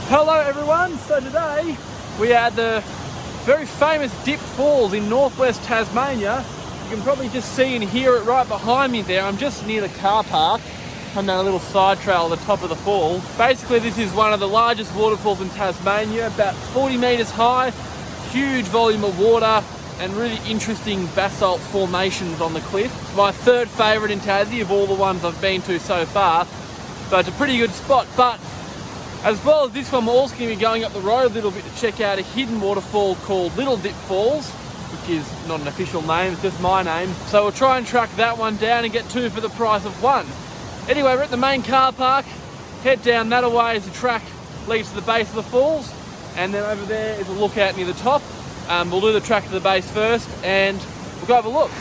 Hello everyone, so today we are at the very famous Dip Falls in North West Tasmania. You can probably just see and hear it right behind me there. I'm just near the car park on that little side trail at the top of the falls. Basically this is one of the largest waterfalls in Tasmania, about 40 metres high, huge volume of water and really interesting basalt formations on the cliff. My third favourite in Tassie of all the ones I've been to so far, so it's a pretty good spot. But as well as this one, we're also going to be going up the road a little bit to check out a hidden waterfall called Little Dip Falls, which is not an official name, it's just my name. So we'll try and track that one down and get two for the price of one. Anyway, we're at the main car park. Head down that way as the track leads to the base of the falls, and then over there is a lookout near the top. We'll do the track to the base first and we'll go have a look.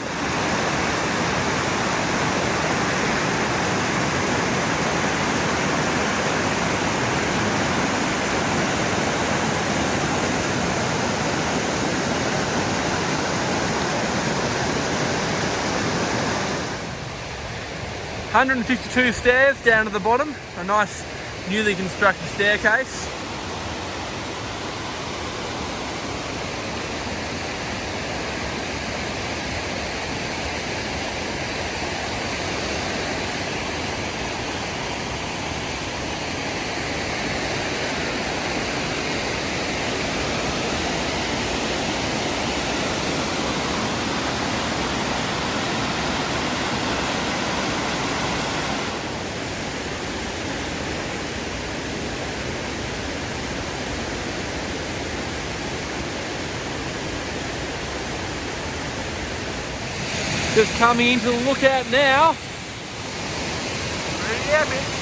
$152 stairs down to the bottom, a nice newly constructed staircase. Just coming into the lookout now. Pretty epic.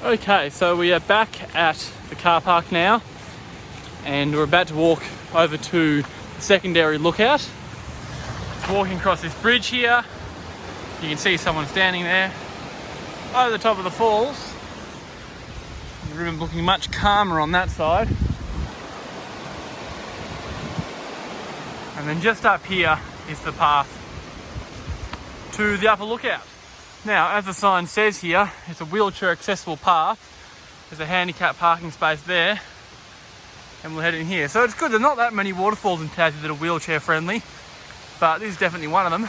Okay, so we are back at the car park now and we're about to walk over to the secondary lookout. Walking across this bridge here, you can see someone standing there over the top of the falls. The river looking much calmer on that side. And then just up here is the path to the upper lookout. Now, as the sign says here, it's a wheelchair accessible path. There's a handicap parking space there, and we'll head in here. So it's good, there's not that many waterfalls in Tassie that are wheelchair friendly, but this is definitely one of them.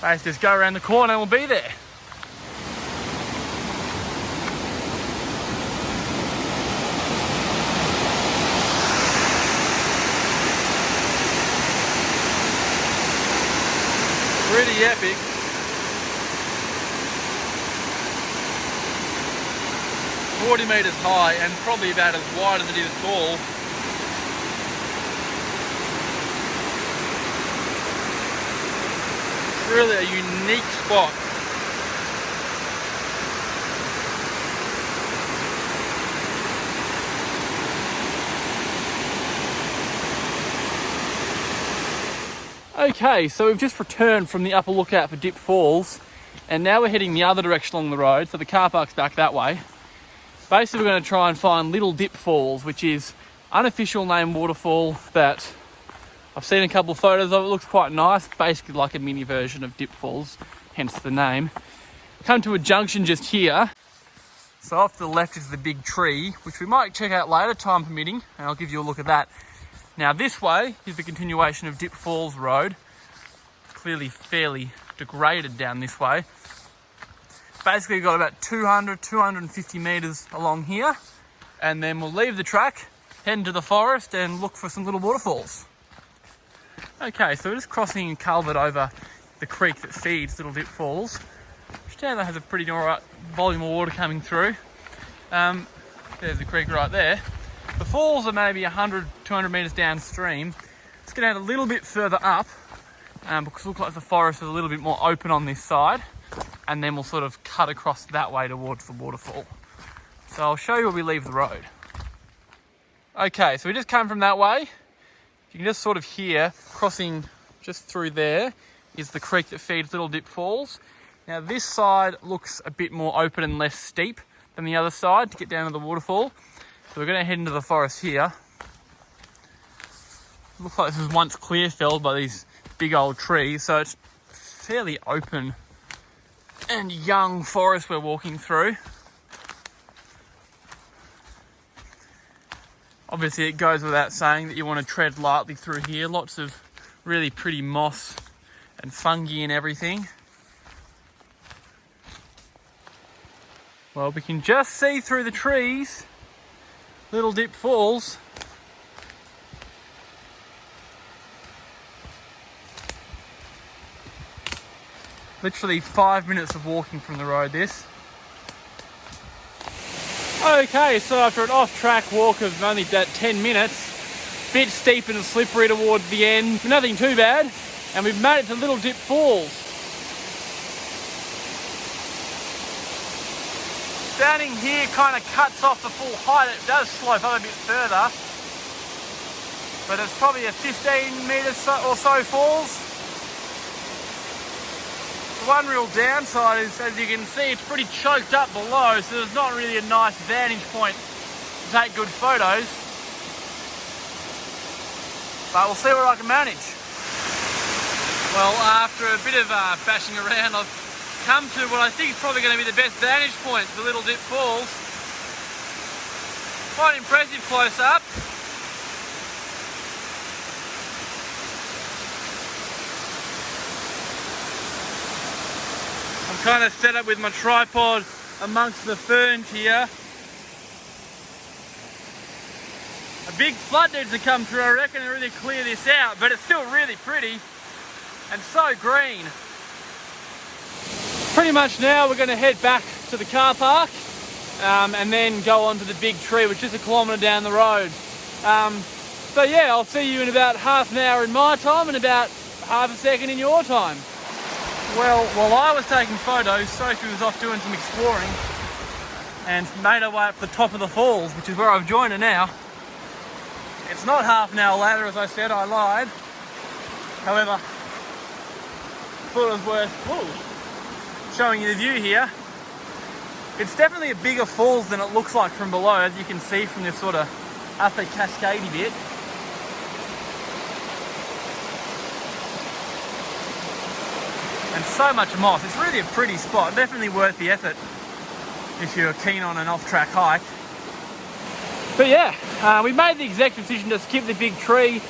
Let's just go around the corner and we'll be there. Pretty epic. $40 metres high and probably about as wide as it is tall. Really a unique spot. Okay, so we've just returned from the upper lookout for Dip Falls and now we're heading the other direction along the road, so the car park's back that way. Basically we're going to try and find Little Dip Falls, which is unofficial name waterfall that I've seen a couple of photos of it. It looks quite nice, basically like a mini version of Dip Falls, hence the name. Come to a junction just here. So off to the left is the big tree, which we might check out later, time permitting, and I'll give you a look at that. Now this way is the continuation of Dip Falls Road. Clearly fairly degraded down this way. Basically we've got about 200, 250 metres along here, and then we'll leave the track, head into the forest and look for some little waterfalls. Okay, so we're just crossing a culvert over the creek that feeds Little Dip Falls, which down there has a pretty alright volume of water coming through. There's the creek right there. The falls are maybe 100, 200 metres downstream. Let's get out a little bit further up, because it looks like the forest is a little bit more open on this side, and then we'll sort of cut across that way towards the waterfall. So I'll show you where we leave the road. Okay, so we just came from that way. You can just sort of hear, crossing just through there, is the creek that feeds Little Dip Falls. Now this side looks a bit more open and less steep than the other side to get down to the waterfall. So we're going to head into the forest here. Looks like this was once clear felled by these big old trees, so it's fairly open and young forest we're walking through. Obviously it goes without saying that you want to tread lightly through here. Lots of really pretty moss and fungi and everything. Well, we can just see through the trees Little Dip Falls. Literally 5 minutes of walking from the road, this. Okay, so after an off-track walk of only about 10 minutes, bit steep and slippery towards the end, nothing too bad, and we've made it to Little Dip Falls. Standing here kind of cuts off the full height. It does slope up a bit further, but it's probably a 15 metres or so falls. The one real downside is, as you can see, it's pretty choked up below, so there's not really a nice vantage point to take good photos. But we'll see what I can manage. Well, after a bit of bashing around, I've come to what I think is probably going to be the best vantage point for Little Dip Falls. Quite impressive close up. I'm kind of set up with my tripod amongst the ferns here. A big flood needs to come through, I reckon, and really clear this out, but it's still really pretty and so green. Pretty much now we're going to head back to the car park and then go on to the big tree, which is a kilometre down the road. So yeah, I'll see you in about half an hour in my time and about half a second in your time. Well, while I was taking photos, Sophie was off doing some exploring and made her way up the top of the falls, which is where I've joined her now. It's not half an hour later, as I said, I lied. However, I thought it was worth showing you the view here. It's definitely a bigger falls than it looks like from below, as you can see from this sort of upper cascadey bit. And so much moss. It's really a pretty spot. Definitely worth the effort if you're keen on an off-track hike. But yeah, we made the executive decision to skip the big tree.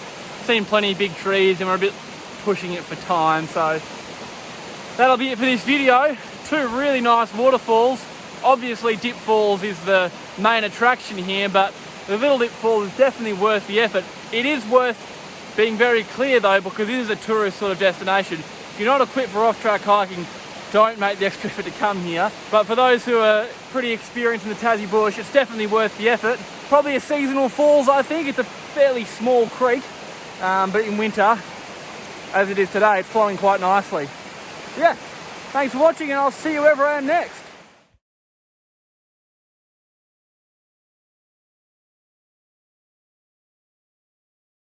Seen plenty of big trees and we're a bit pushing it for time. So that'll be it for this video. Two really nice waterfalls. Obviously Dip Falls is the main attraction here, but the Little Dip Falls is definitely worth the effort. It is worth being very clear though, because it is a tourist sort of destination. If you're not equipped for off-track hiking, don't make the extra effort to come here. But for those who are pretty experienced in the Tassie bush, it's definitely worth the effort. Probably a seasonal falls, I think. It's a fairly small creek, but in winter, as it is today, it's flowing quite nicely. Yeah, thanks for watching and I'll see you wherever I am next.